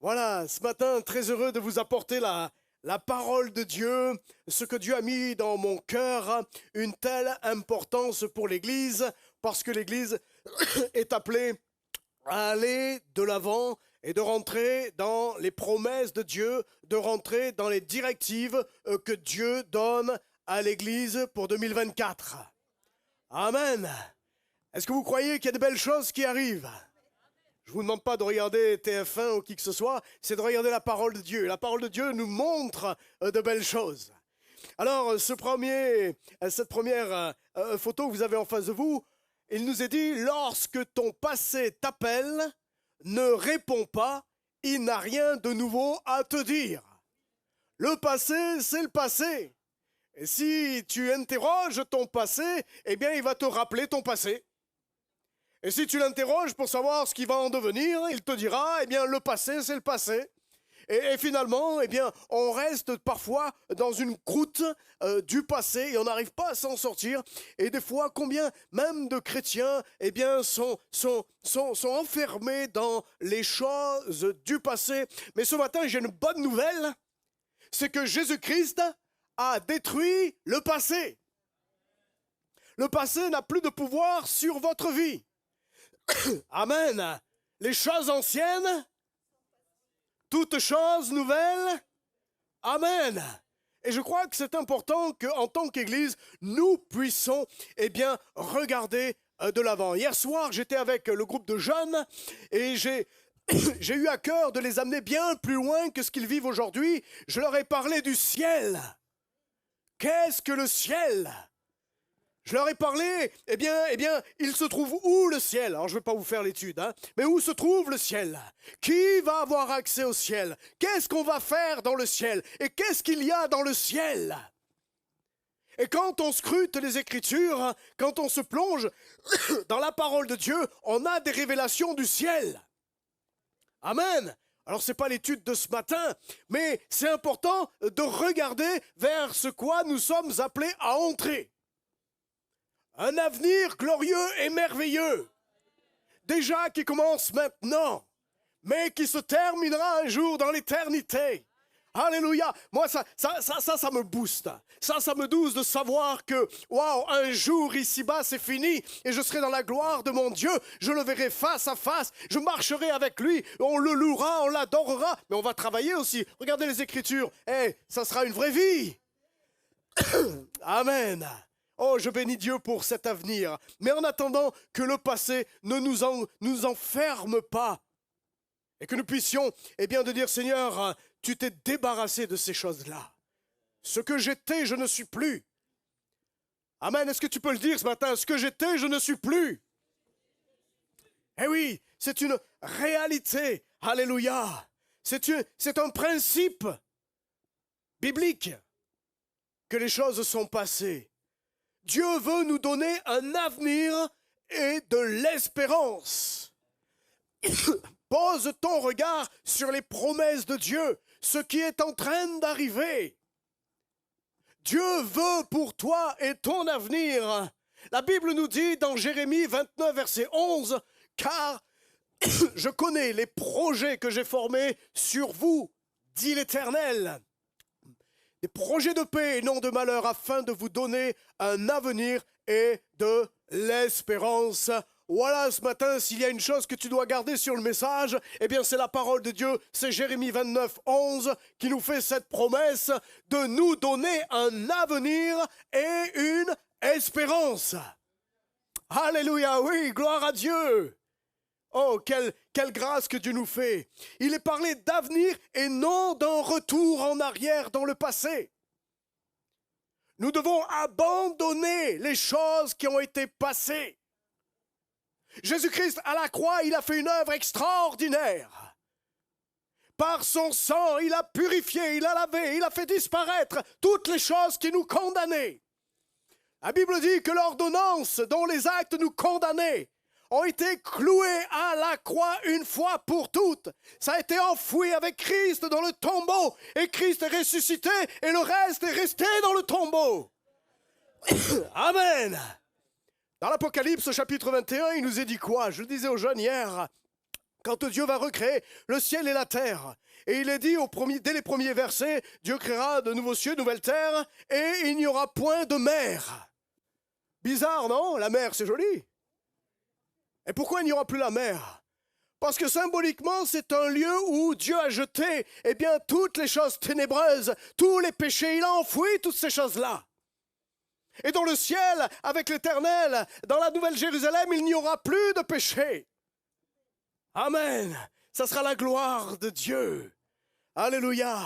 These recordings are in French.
Voilà, ce matin, très heureux de vous apporter la parole de Dieu, ce que Dieu a mis dans mon cœur, une telle importance pour l'Église, parce que l'Église est appelée à aller de l'avant et de rentrer dans les promesses de Dieu, de rentrer dans les directives que Dieu donne à l'Église pour 2024. Amen. Est-ce que vous croyez qu'il y a de belles choses qui arrivent ? Je ne vous demande pas de regarder TF1 ou qui que ce soit, c'est de regarder la parole de Dieu. La parole de Dieu nous montre de belles choses. Alors, cette première photo que vous avez en face de vous, il nous est dit, lorsque ton passé t'appelle, ne réponds pas, il n'a rien de nouveau à te dire. Le passé, c'est le passé. Et si tu interroges ton passé, eh bien, il va te rappeler ton passé. Et si tu l'interroges pour savoir ce qui va en devenir, il te dira, eh bien, le passé, c'est le passé. Et finalement, eh bien, on reste parfois dans une croûte du passé et on n'arrive pas à s'en sortir. Et des fois, combien même de chrétiens, eh bien, sont enfermés dans les choses du passé. Mais ce matin, j'ai une bonne nouvelle, c'est que Jésus-Christ a détruit le passé. Le passé n'a plus de pouvoir sur votre vie. Amen. Les choses anciennes, toutes choses nouvelles. Amen. Et je crois que c'est important qu'en tant qu'Église, nous puissions, eh bien, regarder de l'avant. Hier soir, j'étais avec le groupe de jeunes et j'ai eu à cœur de les amener bien plus loin que ce qu'ils vivent aujourd'hui. Je leur ai parlé du ciel. Qu'est-ce que le ciel ? Je leur ai parlé, eh bien, il se trouve où le ciel ? Alors je ne vais pas vous faire l'étude, mais où se trouve le ciel ? Qui va avoir accès au ciel ? Qu'est-ce qu'on va faire dans le ciel ? Et qu'est-ce qu'il y a dans le ciel ? Et quand on scrute les Écritures, quand on se plonge dans la parole de Dieu, on a des révélations du ciel. Amen. Alors ce n'est pas l'étude de ce matin, mais c'est important de regarder vers ce quoi nous sommes appelés à entrer. Un avenir glorieux et merveilleux, déjà qui commence maintenant, mais qui se terminera un jour dans l'éternité. Alléluia. Moi, ça me booste. Ça me douce de savoir que, waouh, un jour ici-bas, c'est fini et je serai dans la gloire de mon Dieu. Je le verrai face à face. Je marcherai avec lui. On le louera, on l'adorera. Mais on va travailler aussi. Regardez les Écritures. Ça sera une vraie vie. Amen. Oh, je bénis Dieu pour cet avenir. Mais en attendant que le passé ne nous enferme pas et que nous puissions, eh bien, de dire, Seigneur, tu t'es débarrassé de ces choses-là. Ce que j'étais, je ne suis plus. Amen. Est-ce que tu peux le dire ce matin ? Ce que j'étais, je ne suis plus. Eh oui, c'est une réalité. Alléluia. C'est un principe biblique que les choses sont passées. Dieu veut nous donner un avenir et de l'espérance. Pose ton regard sur les promesses de Dieu, ce qui est en train d'arriver. Dieu veut pour toi et ton avenir. La Bible nous dit dans Jérémie 29, verset 11, « Car je connais les projets que j'ai formés sur vous, dit l'Éternel. » Des projets de paix et non de malheur afin de vous donner un avenir et de l'espérance. Voilà ce matin, s'il y a une chose que tu dois garder sur le message, eh bien c'est la parole de Dieu, c'est Jérémie 29, 11 qui nous fait cette promesse de nous donner un avenir et une espérance. Alléluia, oui, gloire à Dieu. Oh, quelle grâce que Dieu nous fait. Il est parlé d'avenir et non d'un retour en arrière dans le passé. Nous devons abandonner les choses qui ont été passées. Jésus-Christ, à la croix, il a fait une œuvre extraordinaire. Par son sang, il a purifié, il a lavé, il a fait disparaître toutes les choses qui nous condamnaient. La Bible dit que l'ordonnance dont les actes nous condamnaient ont été cloués à la croix une fois pour toutes. Ça a été enfoui avec Christ dans le tombeau. Et Christ est ressuscité et le reste est resté dans le tombeau. Amen. Dans l'Apocalypse chapitre 21, il nous est dit quoi ? Je le disais aux jeunes hier. quand Dieu va recréer le ciel et la terre. Et il est dit dès les premiers versets, Dieu créera de nouveaux cieux, de nouvelles terres, et il n'y aura point de mer. Bizarre, non? La mer, c'est joli. Et pourquoi il n'y aura plus la mer? Parce que symboliquement, c'est un lieu où Dieu a jeté toutes les choses ténébreuses, tous les péchés. Il a enfoui toutes ces choses-là. Et dans le ciel, avec l'Éternel, dans la Nouvelle Jérusalem, il n'y aura plus de péché. Amen. Ça sera la gloire de Dieu. Alléluia.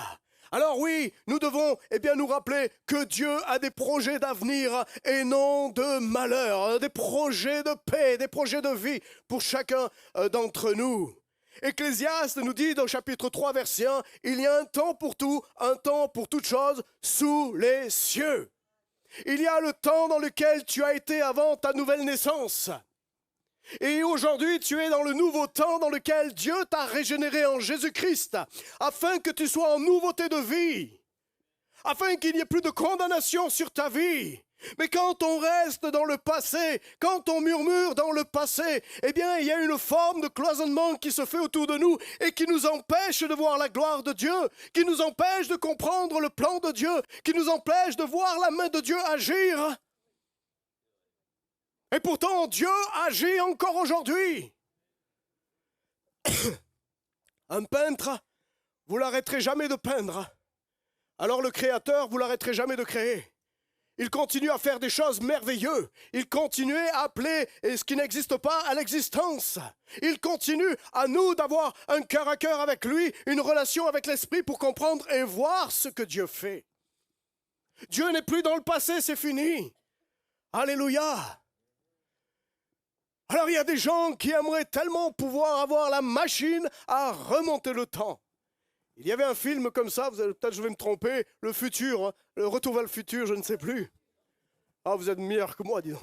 Alors oui, nous devons nous rappeler que Dieu a des projets d'avenir et non de malheur, des projets de paix, des projets de vie pour chacun d'entre nous. Ecclésiaste nous dit dans le chapitre 3, verset 1, « Il y a un temps pour tout, un temps pour toute chose sous les cieux. » Il y a le temps dans lequel tu as été avant ta nouvelle naissance. Et aujourd'hui, tu es dans le nouveau temps dans lequel Dieu t'a régénéré en Jésus-Christ, afin que tu sois en nouveauté de vie, afin qu'il n'y ait plus de condamnation sur ta vie. Mais quand on reste dans le passé, quand on murmure dans le passé, il y a une forme de cloisonnement qui se fait autour de nous et qui nous empêche de voir la gloire de Dieu, qui nous empêche de comprendre le plan de Dieu, qui nous empêche de voir la main de Dieu agir. Et pourtant, Dieu agit encore aujourd'hui. Un peintre, vous l'arrêterez jamais de peindre. Alors le Créateur, vous l'arrêterez jamais de créer. Il continue à faire des choses merveilleuses. Il continue à appeler ce qui n'existe pas à l'existence. Il continue à nous d'avoir un cœur à cœur avec lui, une relation avec l'Esprit pour comprendre et voir ce que Dieu fait. Dieu n'est plus dans le passé, c'est fini. Alléluia. Alors il y a des gens qui aimeraient tellement pouvoir avoir la machine à remonter le temps. Il y avait un film comme ça, peut-être je vais me tromper, le futur, hein, le retour vers le futur, je ne sais plus. Ah, vous êtes meilleur que moi, dis donc.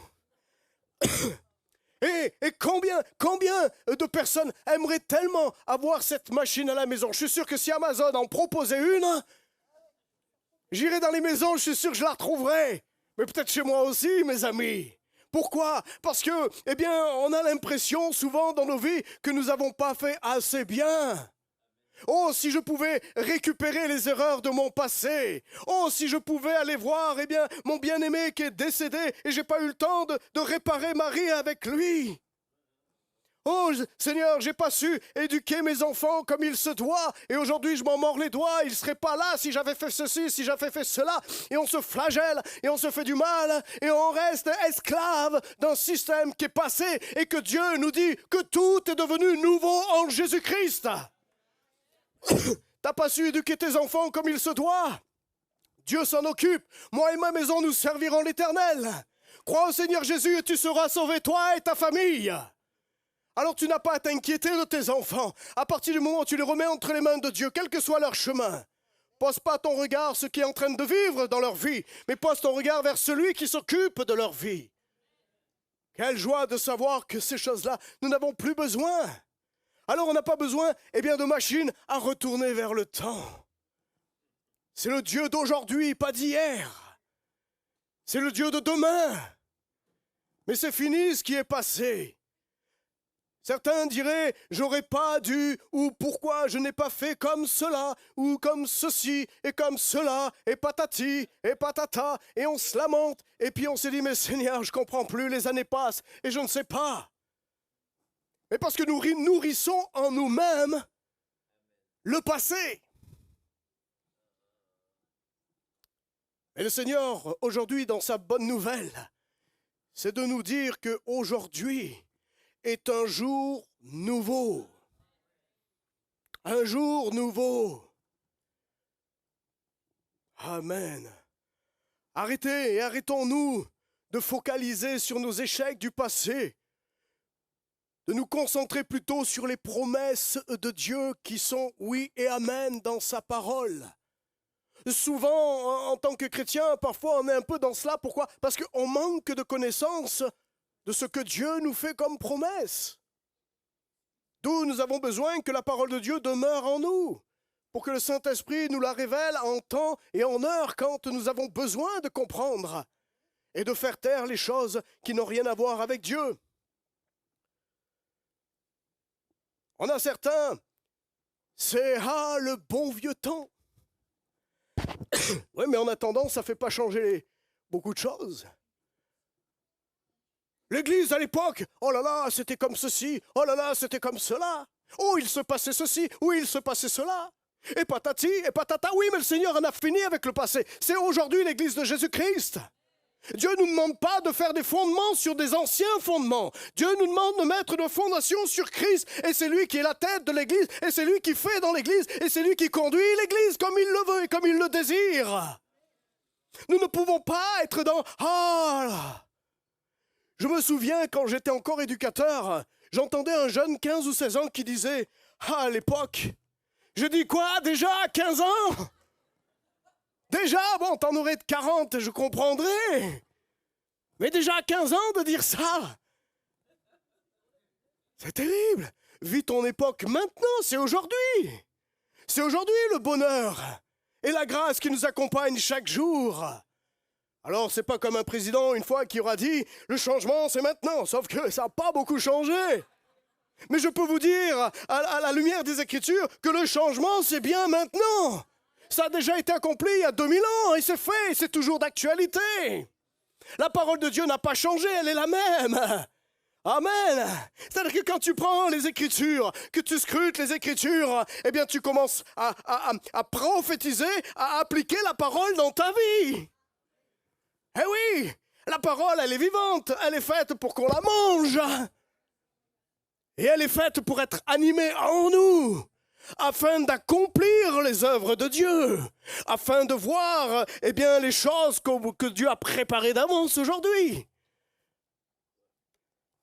Et combien de personnes aimeraient tellement avoir cette machine à la maison? Je suis sûr que si Amazon en proposait une, j'irais dans les maisons, je suis sûr que je la retrouverais. Mais peut-être chez moi aussi, mes amis. Pourquoi? Parce que, on a l'impression souvent dans nos vies que nous n'avons pas fait assez bien. Oh, si je pouvais récupérer les erreurs de mon passé. Oh, si je pouvais aller voir, mon bien-aimé qui est décédé et j'ai pas eu le temps de réparer Marie avec lui. Oh, Seigneur, j'ai pas su éduquer mes enfants comme il se doit et aujourd'hui je m'en mords les doigts, ils seraient pas là si j'avais fait ceci, si j'avais fait cela. Et on se flagelle et on se fait du mal et on reste esclave d'un système qui est passé et que Dieu nous dit que tout est devenu nouveau en Jésus-Christ. T'as pas su éduquer tes enfants comme il se doit. Dieu s'en occupe. Moi et ma maison, nous servirons l'Éternel. Crois au Seigneur Jésus et tu seras sauvé, toi et ta famille. Alors tu n'as pas à t'inquiéter de tes enfants. À partir du moment où tu les remets entre les mains de Dieu, quel que soit leur chemin, pose pas ton regard sur ce qui est en train de vivre dans leur vie, mais pose ton regard vers celui qui s'occupe de leur vie. Quelle joie de savoir que ces choses-là, nous n'avons plus besoin. Alors on n'a pas besoin de machines à retourner vers le temps. C'est le Dieu d'aujourd'hui, pas d'hier. C'est le Dieu de demain. Mais c'est fini ce qui est passé. Certains diraient, j'aurais pas dû, ou pourquoi je n'ai pas fait comme cela, ou comme ceci, et comme cela, et patati, et patata, et on se lamente, et puis on se dit, mais Seigneur, je comprends plus, les années passent, et je ne sais pas. Mais parce que nous nourrissons en nous-mêmes le passé. Et le Seigneur, aujourd'hui, dans sa bonne nouvelle, c'est de nous dire qu'aujourd'hui est un jour nouveau. Un jour nouveau. Amen. Arrêtons-nous de focaliser sur nos échecs du passé, de nous concentrer plutôt sur les promesses de Dieu qui sont oui et amen dans sa parole. Souvent, en tant que chrétien, parfois on est un peu dans cela. Pourquoi? Parce qu'on manque de connaissance de ce que Dieu nous fait comme promesse. D'où nous avons besoin que la parole de Dieu demeure en nous, pour que le Saint-Esprit nous la révèle en temps et en heure quand nous avons besoin de comprendre et de faire taire les choses qui n'ont rien à voir avec Dieu. On a certains, c'est le bon vieux temps. Oui, mais en attendant, ça ne fait pas changer beaucoup de choses. L'église à l'époque, oh là là, c'était comme ceci, oh là là, c'était comme cela. Oh, il se passait ceci, oui, il se passait cela. Et patati, et patata, oui, mais le Seigneur en a fini avec le passé. C'est aujourd'hui l'église de Jésus-Christ. Dieu ne nous demande pas de faire des fondements sur des anciens fondements. Dieu nous demande de mettre nos fondations sur Christ. Et c'est lui qui est la tête de l'église, et c'est lui qui fait dans l'église, et c'est lui qui conduit l'église comme il le veut et comme il le désire. Nous ne pouvons pas être dans... Je me souviens, quand j'étais encore éducateur, j'entendais un jeune 15 ou 16 ans qui disait « à l'époque, je dis quoi, déjà 15 ans ? Déjà, bon, t'en aurais de 40, je comprendrais. Mais déjà 15 ans de dire ça, c'est terrible. Vis ton époque maintenant, c'est aujourd'hui. C'est aujourd'hui le bonheur et la grâce qui nous accompagne chaque jour. Alors, c'est pas comme un président, une fois, qui aura dit « le changement, c'est maintenant », sauf que ça n'a pas beaucoup changé. Mais je peux vous dire, à la lumière des Écritures, que le changement, c'est bien maintenant. Ça a déjà été accompli il y a 2000 ans, et c'est fait, et c'est toujours d'actualité. La parole de Dieu n'a pas changé, elle est la même. Amen. C'est-à-dire que quand tu prends les Écritures, que tu scrutes les Écritures, eh bien tu commences à prophétiser, à appliquer la parole dans ta vie. Eh oui, la parole, elle est vivante, elle est faite pour qu'on la mange. Et elle est faite pour être animée en nous, afin d'accomplir les œuvres de Dieu, afin de voir, eh bien, les choses que Dieu a préparées d'avance aujourd'hui.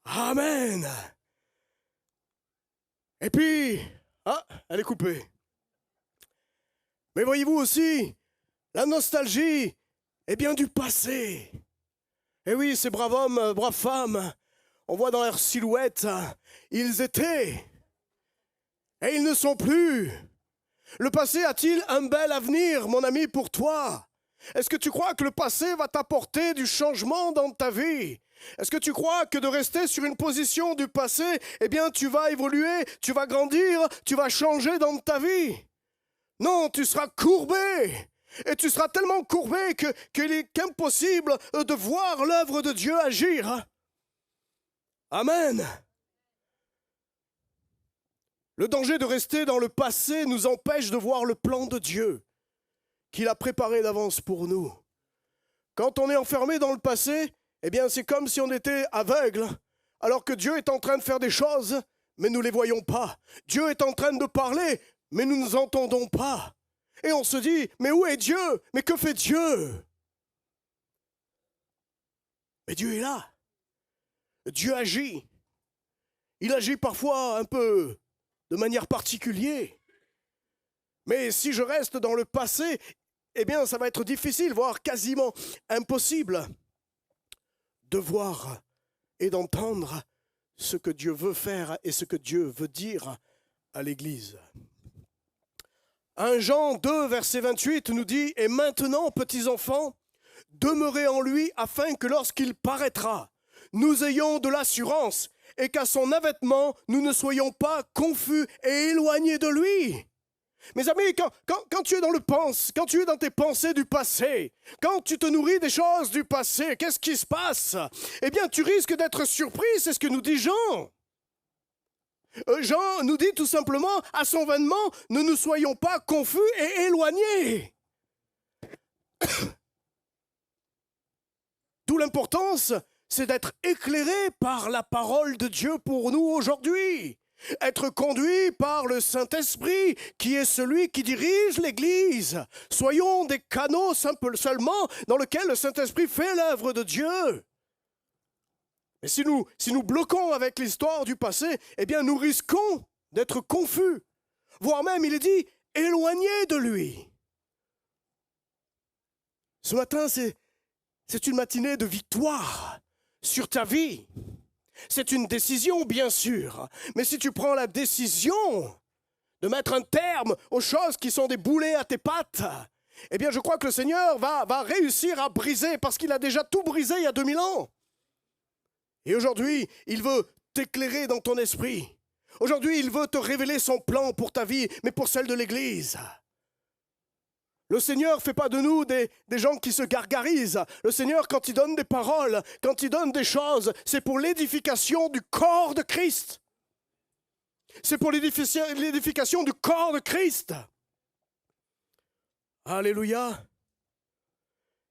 Amen. Et puis, elle est coupée. Mais voyez-vous aussi, la nostalgie, eh bien, du passé. Eh oui, ces braves hommes, braves femmes, on voit dans leur silhouette, ils étaient, et ils ne sont plus. Le passé a-t-il un bel avenir, mon ami, pour toi? Est-ce que tu crois que le passé va t'apporter du changement dans ta vie? Est-ce que tu crois que de rester sur une position du passé, eh bien, tu vas évoluer, tu vas grandir, tu vas changer dans ta vie? Non, tu seras courbé. Et tu seras tellement courbé qu'il est impossible de voir l'œuvre de Dieu agir. Amen. Le danger de rester dans le passé nous empêche de voir le plan de Dieu qu'il a préparé d'avance pour nous. Quand on est enfermé dans le passé, eh bien c'est comme si on était aveugle, alors que Dieu est en train de faire des choses, mais nous ne les voyons pas. Dieu est en train de parler, mais nous ne nous entendons pas. Et on se dit, mais où est Dieu? Mais que fait Dieu? Mais Dieu est là. Dieu agit. Il agit parfois un peu de manière particulière. Mais si je reste dans le passé, eh bien ça va être difficile, voire quasiment impossible de voir et d'entendre ce que Dieu veut faire et ce que Dieu veut dire à l'Église. 1 Jean 2, verset 28 nous dit « Et maintenant, petits enfants, demeurez en lui afin que lorsqu'il paraîtra, nous ayons de l'assurance et qu'à son avènement, nous ne soyons pas confus et éloignés de lui. » Mes amis, quand tu es quand tu es dans tes pensées du passé, quand tu te nourris des choses du passé, qu'est-ce qui se passe? Eh bien, tu risques d'être surpris, c'est ce que nous dit Jean. Jean nous dit tout simplement, à son avènement, ne nous soyons pas confus et éloignés. D'où l'importance, c'est d'être éclairé par la parole de Dieu pour nous aujourd'hui. Être conduit par le Saint-Esprit, qui est celui qui dirige l'Église. Soyons des canaux seulement dans lesquels le Saint-Esprit fait l'œuvre de Dieu. Mais si nous bloquons avec l'histoire du passé, eh bien nous risquons d'être confus, voire même, il est dit, éloignés de lui. Ce matin, c'est une matinée de victoire sur ta vie. C'est une décision, bien sûr, mais si tu prends la décision de mettre un terme aux choses qui sont des boulets à tes pattes, eh bien je crois que le Seigneur va réussir à briser, parce qu'il a déjà tout brisé il y a 2000 ans. Et aujourd'hui, il veut t'éclairer dans ton esprit Aujourd'hui, il veut te révéler son plan pour ta vie, mais pour celle de l'Église. Le Seigneur ne fait pas de nous des gens qui se gargarisent. Le Seigneur, quand il donne des paroles, quand il donne des choses, c'est pour l'édification du corps de Christ. C'est pour l'édification du corps de Christ. Alléluia.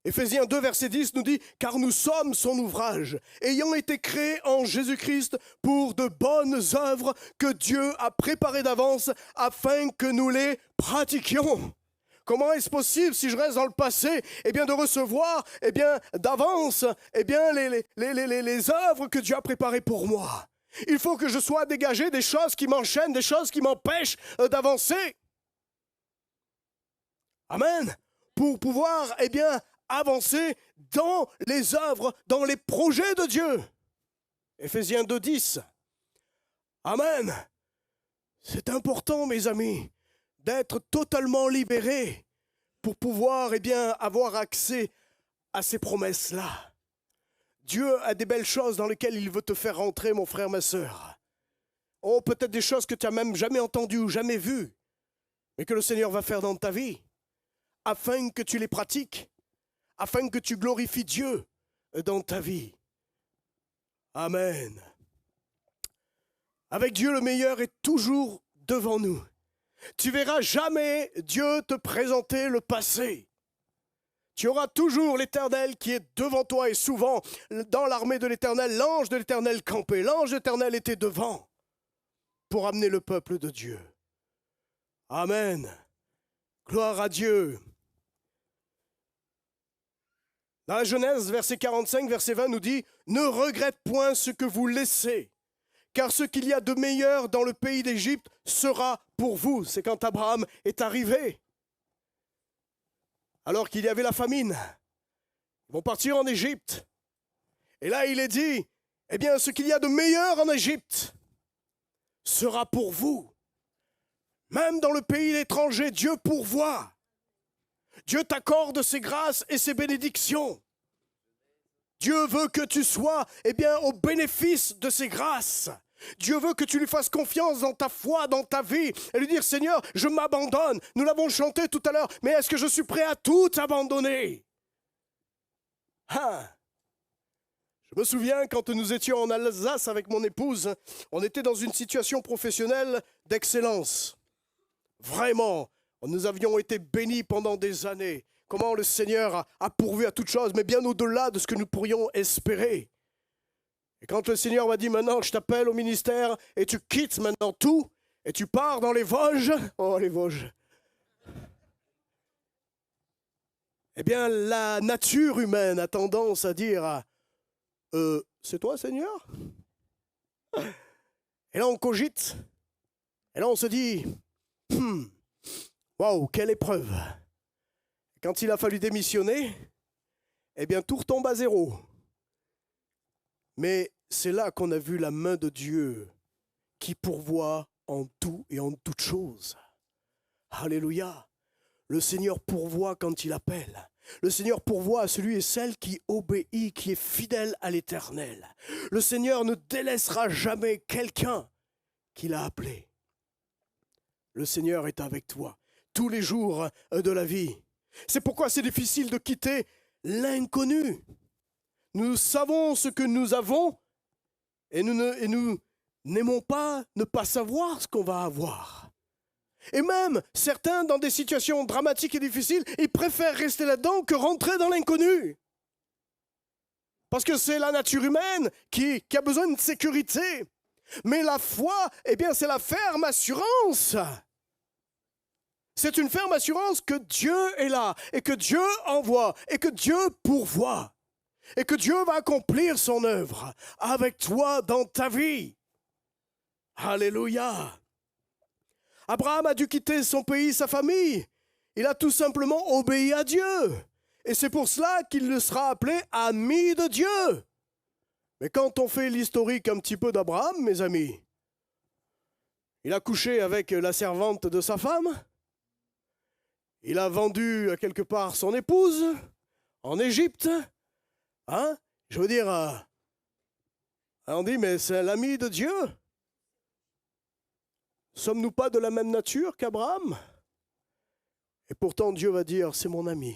Éphésiens 2, verset 10 nous dit « Car nous sommes son ouvrage, ayant été créés en Jésus-Christ pour de bonnes œuvres que Dieu a préparées d'avance afin que nous les pratiquions. » Comment est-ce possible, si je reste dans le passé, de recevoir d'avance les œuvres que Dieu a préparées pour moi? Il faut que je sois dégagé des choses qui m'enchaînent, des choses qui m'empêchent d'avancer. Amen. Pour pouvoir avancer dans les œuvres, dans les projets de Dieu. Éphésiens 2, 10. Amen. C'est important, mes amis, d'être totalement libéré pour pouvoir avoir accès à ces promesses-là. Dieu a des belles choses dans lesquelles il veut te faire rentrer, mon frère, ma sœur. Oh, peut-être des choses que tu n'as même jamais entendues ou jamais vues, mais que le Seigneur va faire dans ta vie, afin que tu les pratiques, afin que tu glorifies Dieu dans ta vie. Amen. Avec Dieu, le meilleur est toujours devant nous. Tu verras jamais Dieu te présenter le passé. Tu auras toujours l'Éternel qui est devant toi, et souvent, dans l'armée de l'Éternel, l'ange de l'Éternel campait. L'ange de l'Éternel était devant pour amener le peuple de Dieu. Amen. Gloire à Dieu. Dans la Genèse, verset 45, verset 20 nous dit « Ne regrette point ce que vous laissez, car ce qu'il y a de meilleur dans le pays d'Égypte sera pour vous. » C'est quand Abraham est arrivé, alors qu'il y avait la famine. Ils vont partir en Égypte. Et là, il est dit, ce qu'il y a de meilleur en Égypte sera pour vous. Même dans le pays étranger, Dieu pourvoit. Dieu t'accorde ses grâces et ses bénédictions. Dieu veut que tu sois au bénéfice de ses grâces. Dieu veut que tu lui fasses confiance dans ta foi, dans ta vie, et lui dire, Seigneur, je m'abandonne. Nous l'avons chanté tout à l'heure, mais est-ce que je suis prêt à tout abandonner? Je me souviens, quand nous étions en Alsace avec mon épouse, on était dans une situation professionnelle d'excellence. Vraiment, nous avions été bénis pendant des années. Comment le Seigneur a pourvu à toutes choses, mais bien au-delà de ce que nous pourrions espérer. Et quand le Seigneur m'a dit, maintenant je t'appelle au ministère, et tu quittes maintenant tout, et tu pars dans les Vosges, oh les Vosges, la nature humaine a tendance à dire, c'est toi Seigneur? Et là on cogite, et là on se dit, waouh, quelle épreuve! Quand il a fallu démissionner, tout retombe à zéro. Mais c'est là qu'on a vu la main de Dieu qui pourvoit en tout et en toutes choses. Alléluia. Le Seigneur pourvoit quand il appelle. Le Seigneur pourvoit à celui et celle qui obéit, qui est fidèle à l'Éternel. Le Seigneur ne délaissera jamais quelqu'un qu'il a appelé. Le Seigneur est avec toi tous les jours de la vie. C'est pourquoi c'est difficile de quitter l'inconnu. Nous savons ce que nous avons et nous n'aimons pas ne pas savoir ce qu'on va avoir. Et même certains, dans des situations dramatiques et difficiles, ils préfèrent rester là-dedans que rentrer dans l'inconnu. Parce que c'est la nature humaine qui a besoin de sécurité. Mais la foi, c'est la ferme assurance. C'est une ferme assurance que Dieu est là, et que Dieu envoie, et que Dieu pourvoit, et que Dieu va accomplir son œuvre avec toi dans ta vie. Alléluia. Abraham a dû quitter son pays, sa famille. Il a tout simplement obéi à Dieu. Et c'est pour cela qu'il le sera appelé ami de Dieu. Mais quand on fait l'historique un petit peu d'Abraham, mes amis, il a couché avec la servante de sa femme. Il a vendu quelque part son épouse en Égypte. Je veux dire, on dit, mais c'est l'ami de Dieu. Sommes-nous pas de la même nature qu'Abraham? Et pourtant Dieu va dire, c'est mon ami.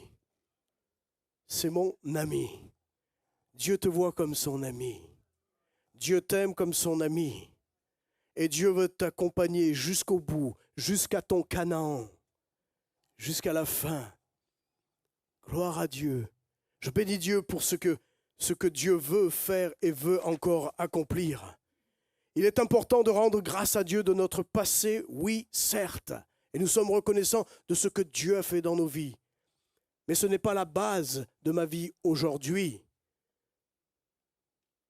C'est mon ami. Dieu te voit comme son ami. Dieu t'aime comme son ami. Et Dieu veut t'accompagner jusqu'au bout, jusqu'à ton Canaan, jusqu'à la fin. Gloire à Dieu. Je bénis Dieu pour ce que Dieu veut faire et veut encore accomplir. Il est important de rendre grâce à Dieu de notre passé, oui, certes. Et nous sommes reconnaissants de ce que Dieu a fait dans nos vies. Mais ce n'est pas la base de ma vie aujourd'hui.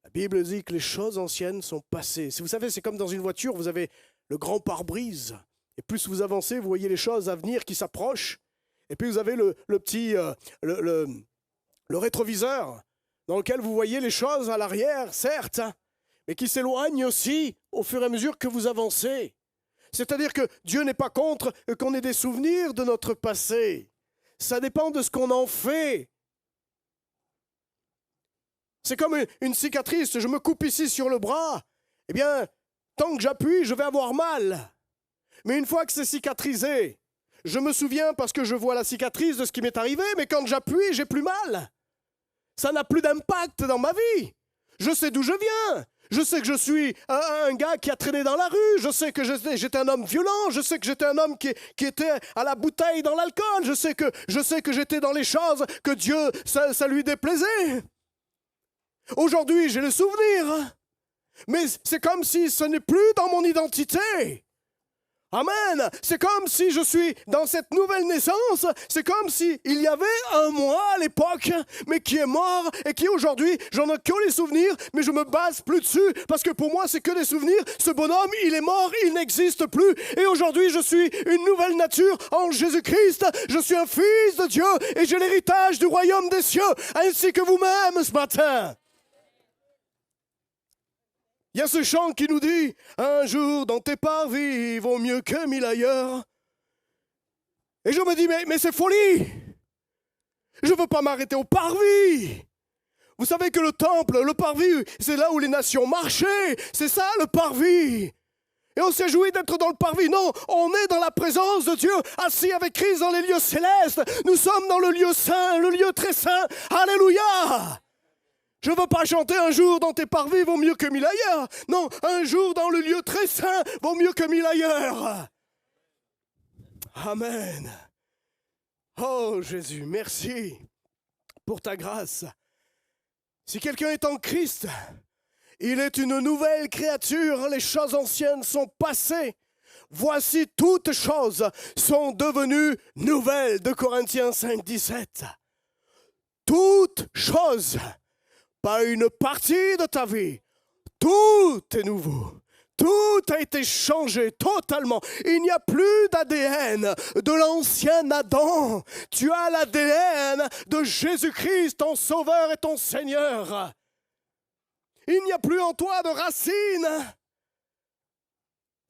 La Bible dit que les choses anciennes sont passées. Si vous savez, c'est comme dans une voiture, vous avez le grand pare-brise. Et plus vous avancez, vous voyez les choses à venir qui s'approchent. Et puis vous avez le petit le rétroviseur dans lequel vous voyez les choses à l'arrière, certes, mais qui s'éloignent aussi au fur et à mesure que vous avancez. C'est-à-dire que Dieu n'est pas contre qu'on ait des souvenirs de notre passé. Ça dépend de ce qu'on en fait. C'est comme une cicatrice, je me coupe ici sur le bras. Eh bien, tant que j'appuie, je vais avoir mal. Mais une fois que c'est cicatrisé, je me souviens parce que je vois la cicatrice de ce qui m'est arrivé, mais quand j'appuie, j'ai plus mal. Ça n'a plus d'impact dans ma vie. Je sais d'où je viens. Je sais que je suis un gars qui a traîné dans la rue. Je sais que j'étais un homme violent. Je sais que j'étais un homme qui était à la bouteille dans l'alcool. Je sais que j'étais dans les choses que Dieu, ça lui déplaisait. Aujourd'hui, j'ai le souvenir. Mais c'est comme si ce n'est plus dans mon identité. Amen. C'est comme si je suis dans cette nouvelle naissance. C'est comme s'il y avait un moi à l'époque, mais qui est mort et qui aujourd'hui, j'en ai que les souvenirs, mais je me base plus dessus parce que pour moi, c'est que des souvenirs. Ce bonhomme, il est mort, il n'existe plus. Et aujourd'hui, je suis une nouvelle nature en Jésus-Christ. Je suis un fils de Dieu et j'ai l'héritage du royaume des cieux, ainsi que vous-même ce matin. Il y a ce chant qui nous dit « Un jour dans tes parvis vaut mieux que 1000 ailleurs ». Et je me dis « Mais c'est folie ! Je ne veux pas m'arrêter au parvis !» Vous savez que le temple, le parvis, c'est là où les nations marchaient. C'est ça le parvis. Et on s'est joui d'être dans le parvis. Non, on est dans la présence de Dieu, assis avec Christ dans les lieux célestes. Nous sommes dans le lieu saint, le lieu très saint. Alléluia! Je ne veux pas chanter un jour dans tes parvis vaut mieux que 1000 ailleurs. Non, un jour dans le lieu très saint vaut mieux que 1000 ailleurs. Amen. Oh Jésus, merci pour ta grâce. Si quelqu'un est en Christ, il est une nouvelle créature. Les choses anciennes sont passées. Voici toutes choses sont devenues nouvelles. 2 Corinthiens 5, 17. Toutes choses. Pas une partie de ta vie. Tout est nouveau. Tout a été changé totalement. Il n'y a plus d'ADN de l'ancien Adam. Tu as l'ADN de Jésus-Christ, ton Sauveur et ton Seigneur. Il n'y a plus en toi de racines.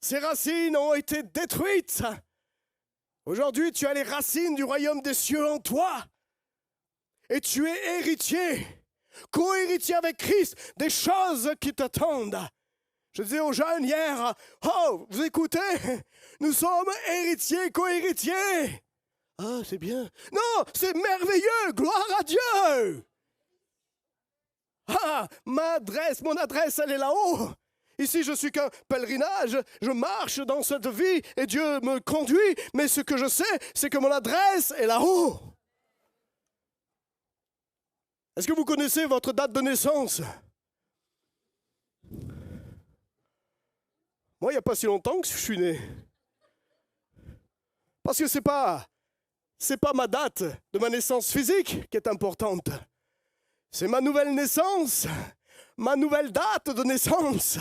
Ces racines ont été détruites. Aujourd'hui, tu as les racines du royaume des cieux en toi. Et tu es héritier. Co-héritier avec Christ, des choses qui t'attendent. Je disais aux jeunes hier, oh, vous écoutez, nous sommes héritiers, co-héritiers. Ah, c'est bien. Non, c'est merveilleux, gloire à Dieu. Ah, mon adresse, elle est là-haut. Ici, je suis qu'un pèlerinage, je marche dans cette vie et Dieu me conduit, mais ce que je sais, c'est que mon adresse est là-haut. Est-ce que vous connaissez votre date de naissance? Moi, il n'y a pas si longtemps que je suis né. Parce que c'est pas ma date de ma naissance physique qui est importante. C'est ma nouvelle naissance, ma nouvelle date de naissance.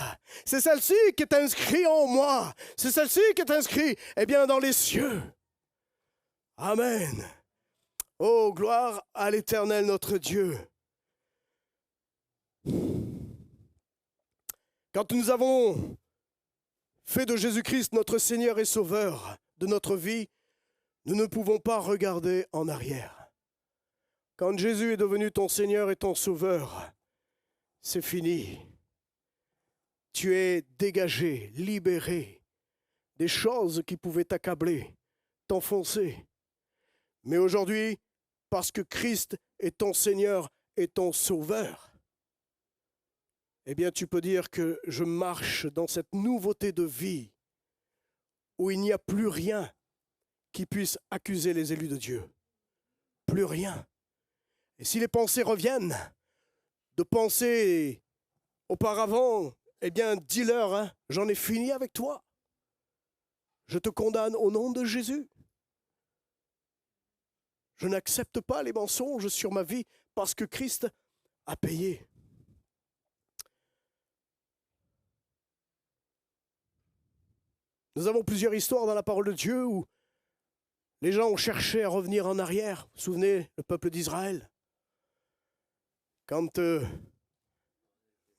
C'est celle-ci qui est inscrite en moi. C'est celle-ci qui est inscrite, eh bien, dans les cieux. Amen. Oh, gloire à l'Éternel notre Dieu. Quand nous avons fait de Jésus-Christ notre Seigneur et Sauveur de notre vie, nous ne pouvons pas regarder en arrière. Quand Jésus est devenu ton Seigneur et ton Sauveur, c'est fini. Tu es dégagé, libéré des choses qui pouvaient t'accabler, t'enfoncer. Mais aujourd'hui, parce que Christ est ton Seigneur et ton Sauveur, eh bien tu peux dire que je marche dans cette nouveauté de vie où il n'y a plus rien qui puisse accuser les élus de Dieu. Plus rien. Et si les pensées reviennent de penser auparavant, eh bien dis-leur, hein, j'en ai fini avec toi. Je te condamne au nom de Jésus. Je n'accepte pas les mensonges sur ma vie parce que Christ a payé. Nous avons plusieurs histoires dans la parole de Dieu où les gens ont cherché à revenir en arrière. Vous vous souvenez, le peuple d'Israël? Quand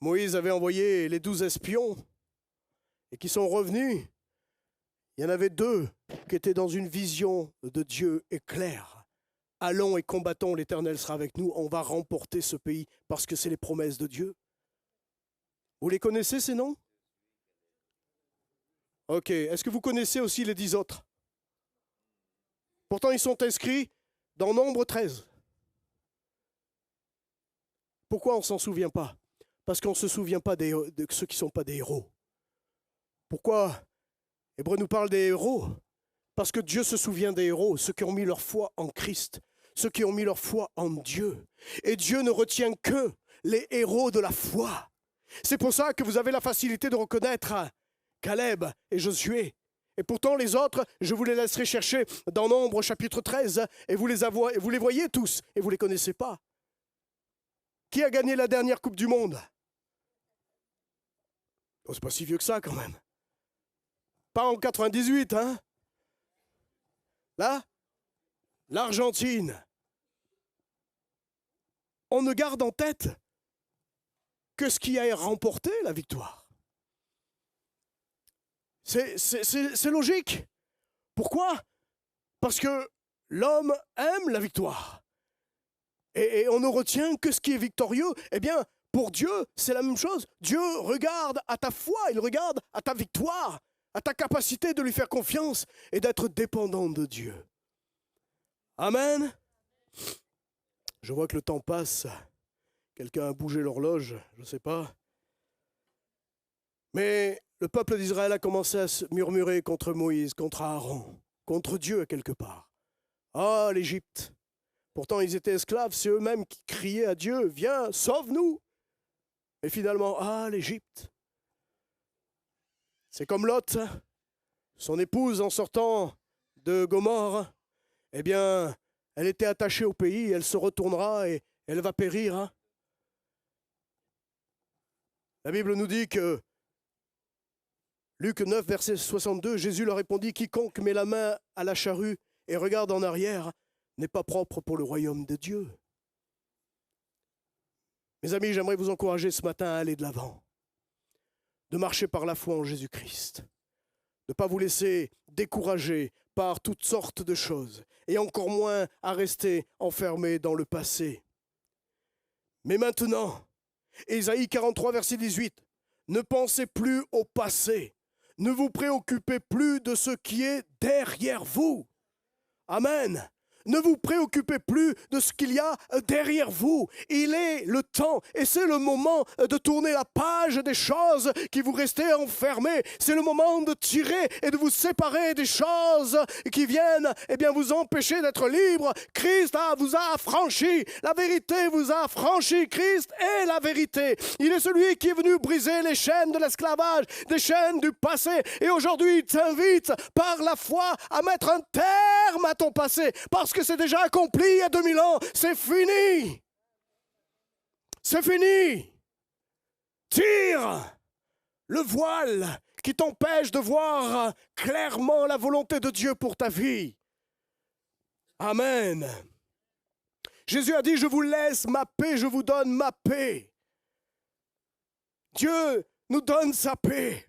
Moïse avait envoyé les 12 espions et qui sont revenus, il y en avait 2 qui étaient dans une vision de Dieu éclair. Allons et combattons, l'Éternel sera avec nous, on va remporter ce pays parce que c'est les promesses de Dieu. Vous les connaissez ces noms? Ok, est-ce que vous connaissez aussi les 10 autres? Pourtant ils sont inscrits dans Nombre 13. Pourquoi on ne s'en souvient pas? Parce qu'on ne se souvient pas de ceux qui ne sont pas des héros. Pourquoi Hébreu nous parle des héros? Parce que Dieu se souvient des héros, ceux qui ont mis leur foi en Christ, ceux qui ont mis leur foi en Dieu. Et Dieu ne retient que les héros de la foi. C'est pour ça que vous avez la facilité de reconnaître Caleb et Josué. Et pourtant les autres, je vous les laisserai chercher dans Nombre chapitre 13, et vous les voyez tous, et vous ne les connaissez pas. Qui a gagné la dernière Coupe du Monde? Oh, c'est pas si vieux que ça quand même. Pas en 98, hein? Là, l'Argentine. On ne garde en tête que ce qui a remporté la victoire. C'est logique. Pourquoi? Parce que l'homme aime la victoire. Et on ne retient que ce qui est victorieux. Eh bien, pour Dieu, c'est la même chose. Dieu regarde à ta foi, il regarde à ta victoire, à ta capacité de lui faire confiance et d'être dépendant de Dieu. Amen. Je vois que le temps passe. Quelqu'un a bougé l'horloge, je ne sais pas. Mais le peuple d'Israël a commencé à se murmurer contre Moïse, contre Aaron, contre Dieu quelque part. Ah, l'Égypte. Pourtant, ils étaient esclaves, c'est eux-mêmes qui criaient à Dieu, viens, sauve-nous. Et finalement, ah, l'Égypte. C'est comme Lot, son épouse en sortant de Gomorrhe, eh bien, elle était attachée au pays, elle se retournera et elle va périr. La Bible nous dit que, Luc 9, verset 62, Jésus leur répondit, quiconque met la main à la charrue et regarde en arrière n'est pas propre pour le royaume de Dieu. Mes amis, j'aimerais vous encourager ce matin à aller de l'avant, de marcher par la foi en Jésus-Christ, de ne pas vous laisser décourager par toutes sortes de choses, et encore moins à rester enfermé dans le passé. Mais maintenant, Ésaïe 43, verset 18, ne pensez plus au passé, ne vous préoccupez plus de ce qui est derrière vous. Amen. Ne vous préoccupez plus de ce qu'il y a derrière vous. Il est le temps et c'est le moment de tourner la page des choses qui vous restaient enfermées. C'est le moment de tirer et de vous séparer des choses qui viennent vous empêcher d'être libre. Christ vous a affranchi. La vérité vous a affranchi. Christ est la vérité. Il est celui qui est venu briser les chaînes de l'esclavage, des chaînes du passé. Et aujourd'hui, il t'invite par la foi à mettre un terme à ton passé. Parce que c'est déjà accompli il y a 2000 ans. C'est fini. C'est fini. Tire le voile qui t'empêche de voir clairement la volonté de Dieu pour ta vie. Amen. Jésus a dit, je vous laisse ma paix, je vous donne ma paix. Dieu nous donne sa paix.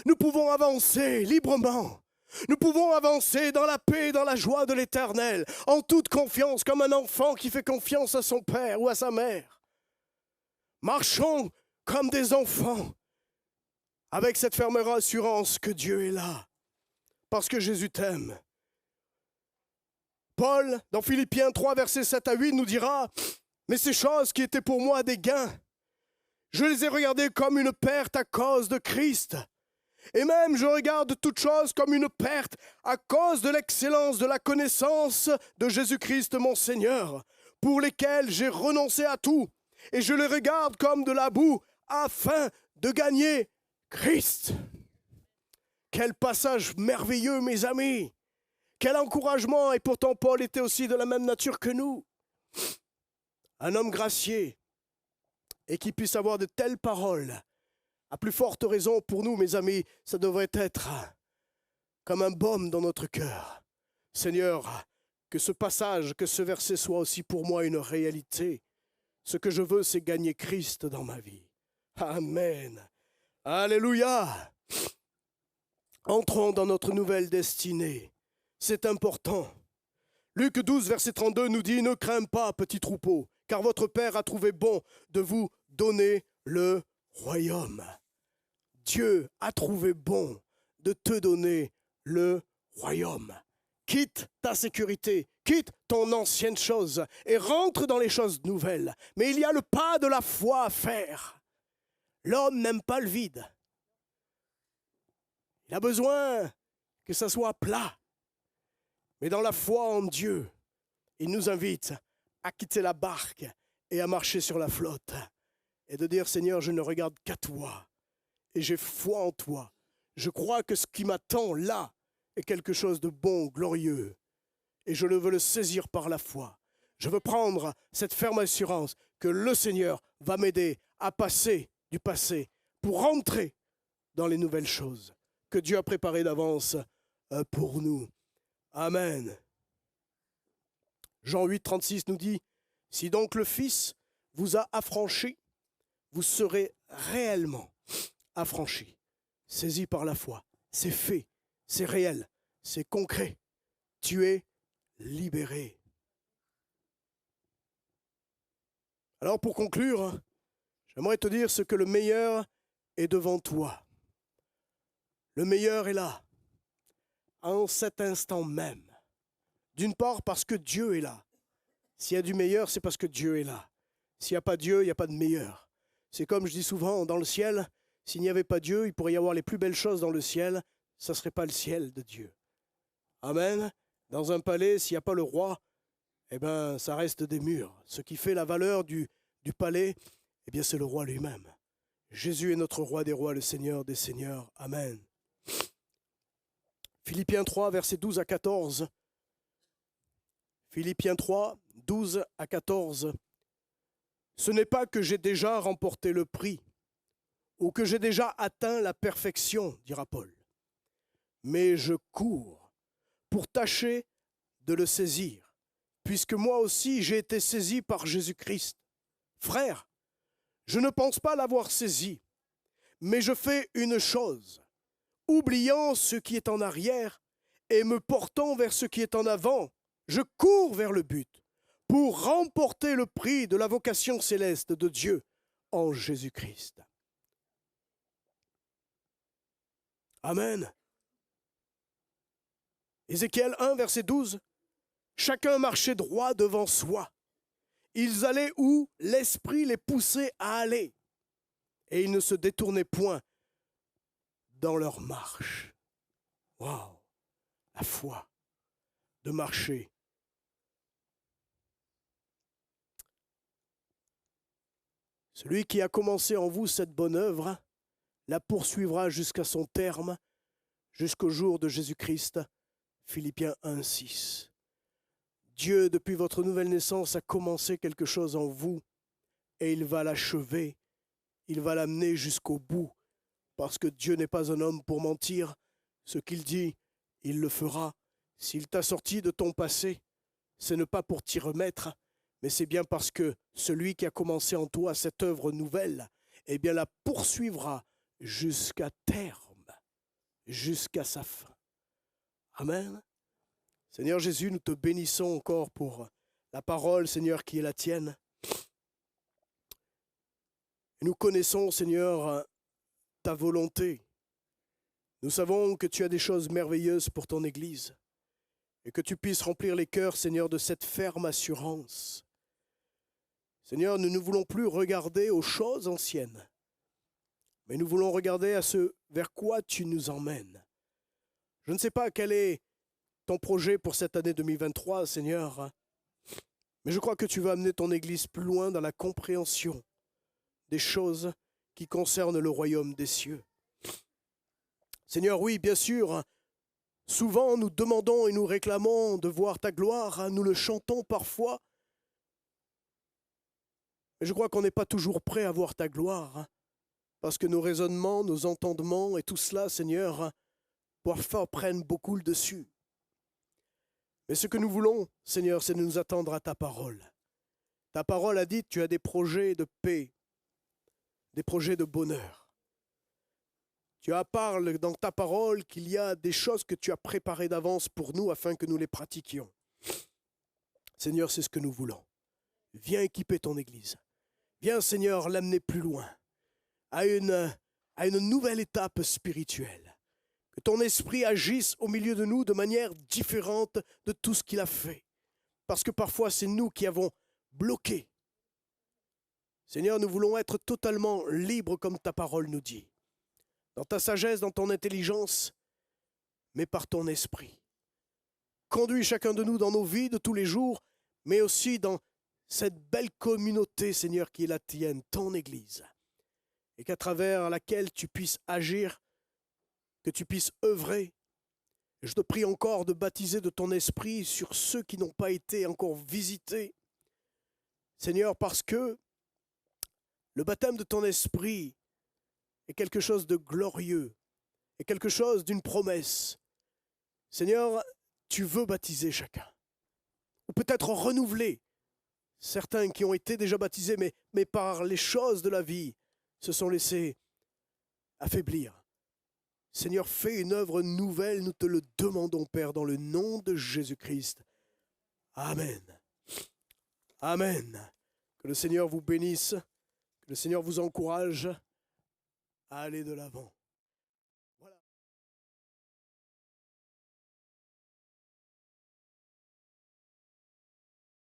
Nous pouvons avancer librement. Nous pouvons avancer dans la paix et dans la joie de l'Éternel, en toute confiance, comme un enfant qui fait confiance à son père ou à sa mère. Marchons comme des enfants, avec cette ferme assurance que Dieu est là, parce que Jésus t'aime. Paul, dans Philippiens 3, versets 7 à 8, nous dira « Mais ces choses qui étaient pour moi des gains, je les ai regardées comme une perte à cause de Christ. Et même je regarde toutes choses comme une perte à cause de l'excellence de la connaissance de Jésus-Christ mon Seigneur, pour lesquels j'ai renoncé à tout, et je les regarde comme de la boue, afin de gagner Christ. » Quel passage merveilleux, mes amis! Quel encouragement! Et pourtant, Paul était aussi de la même nature que nous. Un homme gracié, et qui puisse avoir de telles paroles, à plus forte raison pour nous, mes amis, ça devrait être comme un baume dans notre cœur. Seigneur, que ce passage, que ce verset soit aussi pour moi une réalité. Ce que je veux, c'est gagner Christ dans ma vie. Amen. Alléluia. Entrons dans notre nouvelle destinée. C'est important. Luc 12, verset 32 nous dit « Ne crains pas, petit troupeau, car votre Père a trouvé bon de vous donner le royaume. » Dieu a trouvé bon de te donner le royaume. Quitte ta sécurité, quitte ton ancienne chose et rentre dans les choses nouvelles. Mais il y a le pas de la foi à faire. L'homme n'aime pas le vide. Il a besoin que ça soit plat. Mais dans la foi en Dieu, il nous invite à quitter la barque et à marcher sur la flotte. Et de dire, Seigneur, je ne regarde qu'à toi. Et j'ai foi en toi. Je crois que ce qui m'attend là est quelque chose de bon, glorieux. Et je veux le saisir par la foi. Je veux prendre cette ferme assurance que le Seigneur va m'aider à passer du passé pour rentrer dans les nouvelles choses que Dieu a préparées d'avance pour nous. Amen. Jean 8, 36 nous dit « Si donc le Fils vous a affranchis, vous serez réellement affranchis. » Saisi par la foi. C'est fait, c'est réel, c'est concret. Tu es libéré. Alors pour conclure, j'aimerais te dire ce que le meilleur est devant toi. Le meilleur est là, en cet instant même. D'une part parce que Dieu est là. S'il y a du meilleur, c'est parce que Dieu est là. S'il n'y a pas Dieu, il n'y a pas de meilleur. C'est comme je dis souvent, dans le ciel, s'il n'y avait pas Dieu, il pourrait y avoir les plus belles choses dans le ciel, ça ne serait pas le ciel de Dieu. Amen. Dans un palais, s'il n'y a pas le roi, eh bien, ça reste des murs. Ce qui fait la valeur du palais, eh bien, c'est le roi lui-même. Jésus est notre roi des rois, le Seigneur des seigneurs. Amen. Philippiens 3, versets 12 à 14. Philippiens 3, 12 à 14. Ce n'est pas que j'ai déjà remporté le prix ou que j'ai déjà atteint la perfection, dira Paul, mais je cours pour tâcher de le saisir, puisque moi aussi j'ai été saisi par Jésus-Christ. Frère, je ne pense pas l'avoir saisi, mais je fais une chose, oubliant ce qui est en arrière et me portant vers ce qui est en avant, je cours vers le but pour remporter le prix de la vocation céleste de Dieu en Jésus-Christ. Amen. Ézéchiel 1, verset 12. Chacun marchait droit devant soi. Ils allaient où l'Esprit les poussait à aller, et ils ne se détournaient point dans leur marche. Waouh! La foi de marcher. Celui qui a commencé en vous cette bonne œuvre la poursuivra jusqu'à son terme, jusqu'au jour de Jésus-Christ. Philippiens 1, 6. Dieu, depuis votre nouvelle naissance, a commencé quelque chose en vous et il va l'achever, il va l'amener jusqu'au bout, parce que Dieu n'est pas un homme pour mentir. Ce qu'il dit, il le fera. S'il t'a sorti de ton passé, ce n'est pas pour t'y remettre, mais c'est bien parce que celui qui a commencé en toi cette œuvre nouvelle, eh bien la poursuivra jusqu'à terme, jusqu'à sa fin. Amen. Seigneur Jésus, nous te bénissons encore pour la parole, Seigneur, qui est la tienne. Et nous connaissons, Seigneur, ta volonté. Nous savons que tu as des choses merveilleuses pour ton Église et que tu puisses remplir les cœurs, Seigneur, de cette ferme assurance. Seigneur, nous ne voulons plus regarder aux choses anciennes, mais nous voulons regarder à ce vers quoi tu nous emmènes. Je ne sais pas quel est ton projet pour cette année 2023, Seigneur, mais je crois que tu vas amener ton Église plus loin dans la compréhension des choses qui concernent le royaume des cieux. Seigneur, oui, bien sûr, souvent nous demandons et nous réclamons de voir ta gloire, nous le chantons parfois, mais je crois qu'on n'est pas toujours prêt à voir ta gloire, parce que nos raisonnements, nos entendements et tout cela, Seigneur, parfois prennent beaucoup le dessus. Mais ce que nous voulons, Seigneur, c'est de nous attendre à ta parole. Ta parole a dit que tu as des projets de paix, des projets de bonheur. Tu parles dans ta parole qu'il y a des choses que tu as préparées d'avance pour nous afin que nous les pratiquions. Seigneur, c'est ce que nous voulons. Viens équiper ton Église. Viens, Seigneur, l'amener plus loin, à une nouvelle étape spirituelle. Que ton esprit agisse au milieu de nous de manière différente de tout ce qu'il a fait. Parce que parfois, c'est nous qui avons bloqué. Seigneur, nous voulons être totalement libres comme ta parole nous dit. Dans ta sagesse, dans ton intelligence, mais par ton esprit. Conduis chacun de nous dans nos vies de tous les jours, mais aussi dans cette belle communauté, Seigneur, qui est la tienne, ton Église, et qu'à travers laquelle tu puisses agir, que tu puisses œuvrer. Je te prie encore de baptiser de ton esprit sur ceux qui n'ont pas été encore visités, Seigneur, parce que le baptême de ton esprit est quelque chose de glorieux, est quelque chose d'une promesse. Seigneur, tu veux baptiser chacun, ou peut-être renouveler certains qui ont été déjà baptisés, mais par les choses de la vie, se sont laissés affaiblir. Seigneur, fais une œuvre nouvelle, nous te le demandons, Père, dans le nom de Jésus-Christ. Amen. Amen. Que le Seigneur vous bénisse, que le Seigneur vous encourage à aller de l'avant.